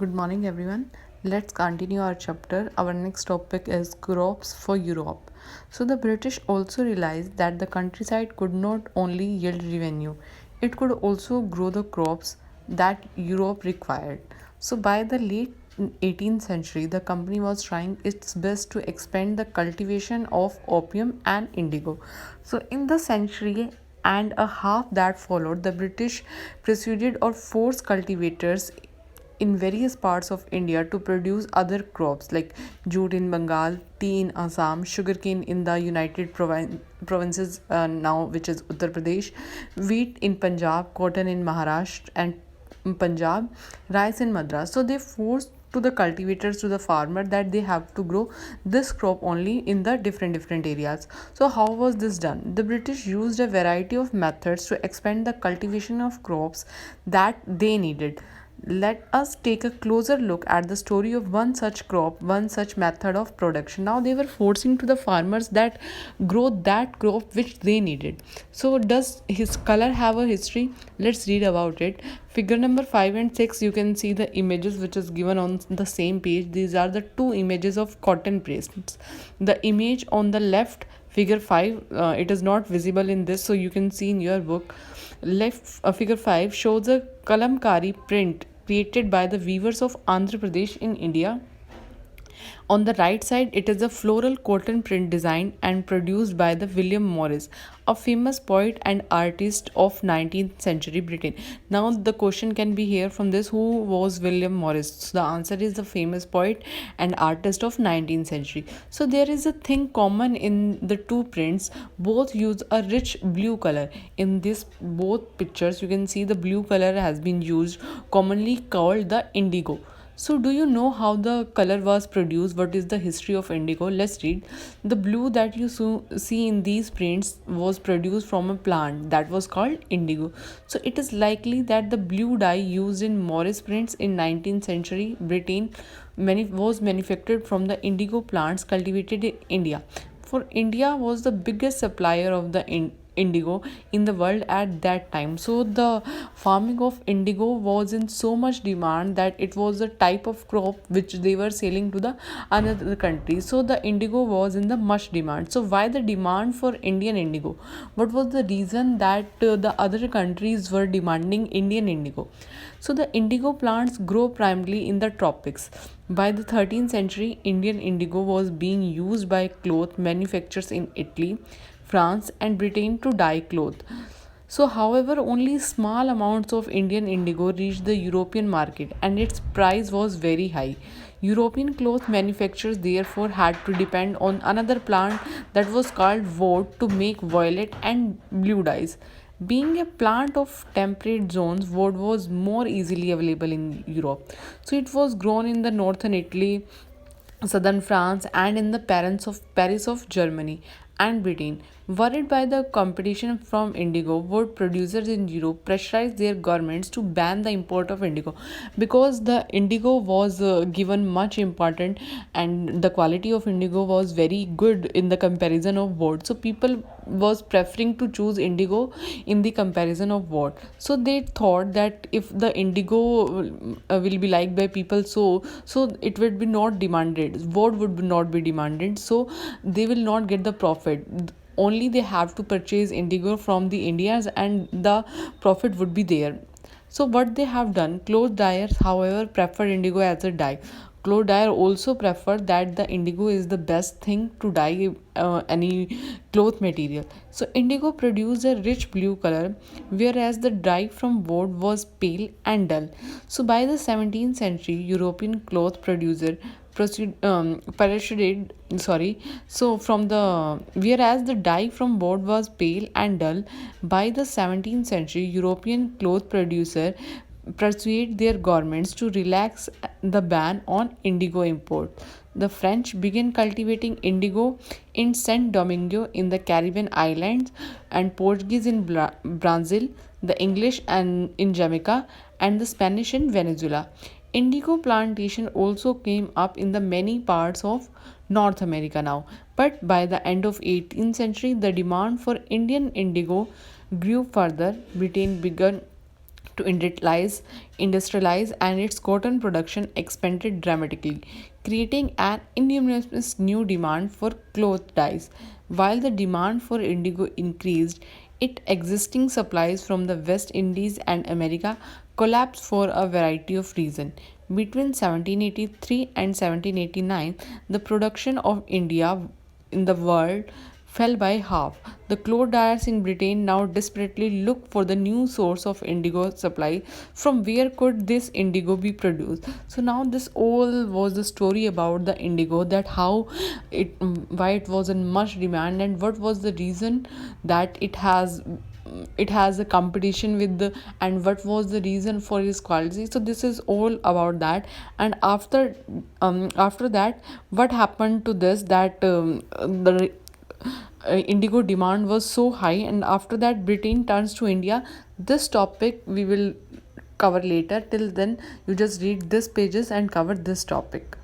Good morning, everyone. Let's continue our chapter. Our next topic is crops for Europe. So, the British also realized that the countryside could not only yield revenue, it could also grow the crops that Europe required. So, by the late 18th century, the company was trying its best to expand the cultivation of opium and indigo. So, in the century and a half that followed, the British persuaded or forced cultivators in various parts of India to produce other crops like jute in Bengal, tea in Assam, sugarcane in the Provinces now, which is Uttar Pradesh, wheat in Punjab, cotton in Maharashtra and Punjab, rice in Madras. So they forced to the cultivators, to the farmer, that they have to grow this crop only in the different areas. So how was this done? The British used a variety of methods to expand the cultivation of crops that they needed. Let us take a closer look at the story of one such crop, one such method of production. Now they were forcing to the farmers that grow that crop which they needed. So does his color have a history? Let's read about it. Figure number 5 and 6, you can see the images which is given on the same page. These are the two images of cotton press. The image on the left, figure 5, it is not visible in this, so you can see in your book. Left figure 5 shows a kalamkari print created by the weavers of Andhra Pradesh in India. On the right side, it is a floral cotton print designed and produced by the William Morris, a famous poet and artist of 19th century Britain. Now the question can be here from this, who was William Morris? So the answer is the famous poet and artist of 19th century. So there is a thing common in the two prints. Both use a rich blue color. In this both pictures, you can see the blue color has been used, commonly called the indigo. So, do you know how the color was produced? What is the history of indigo? Let's read. The blue that you see in these prints was produced from a plant that was called indigo. So, it is likely that the blue dye used in Morris prints in 19th century Britain was manufactured from the indigo plants cultivated in India. For India was the biggest supplier of the indigo in the world at that time. So the farming of indigo was in so much demand that it was a type of crop which they were selling to the another country. So the indigo was in the much demand. So why the demand for Indian indigo? What was the reason that the other countries were demanding Indian indigo? So the indigo plants grow primarily in the tropics. By the 13th century, Indian indigo was being used by cloth manufacturers in Italy, France, and Britain to dye cloth. So, however, only small amounts of Indian indigo reached the European market and its price was very high. European cloth manufacturers therefore had to depend on another plant that was called woad to make violet and blue dyes. Being a plant of temperate zones, wood was more easily available in Europe. So it was grown in the northern Italy, southern France, and in the Paris of Germany and Britain. Worried by the competition from indigo, wood producers in Europe pressurized their governments to ban the import of indigo because the indigo was given much important and the quality of indigo was very good in the comparison of wood. So people was preferring to choose indigo in the comparison of wood. So they thought that if the indigo will be liked by people, so it would be not demanded, wood would not be demanded, so they will not get the profit. Only they have to purchase indigo from the Indians and the profit would be there. So what they have done, cloth dyers however prefer indigo as a dye. Cloth dyer also prefer that the indigo is the best thing to dye any cloth material. So indigo produced a rich blue color, whereas the dye from wood was pale and dull. So by the 17th century, European cloth producer parachuted so from the whereas the dye from wood was pale and dull, by the 17th century European cloth producer persuade their governments to relax the ban on indigo import. The French began cultivating indigo in Saint Domingo in the Caribbean islands and Portuguese in Brazil, the English and in Jamaica, and the Spanish in Venezuela. Indigo plantation also came up in the many parts of North America now. But by the end of 18th century, the demand for Indian indigo grew further. Britain began to industrialize, and its cotton production expanded dramatically, creating an enormous new demand for cloth dyes. While the demand for indigo increased, its existing supplies from the West Indies and America collapsed for a variety of reasons. Between 1783 and 1789, the production of India in the world fell by half. The cloth dyers in Britain now desperately looked for the new source of indigo supply. From where could this indigo be produced? So now this all was the story about the indigo, that how why it was in much demand, and what was the reason that it has a competition with the, and what was the reason for its quality. So this is all about that. And after that, what happened to this, that the indigo demand was so high, and after that Britain turns to India. This topic we will cover later. Till then, you just read this pages and cover this topic.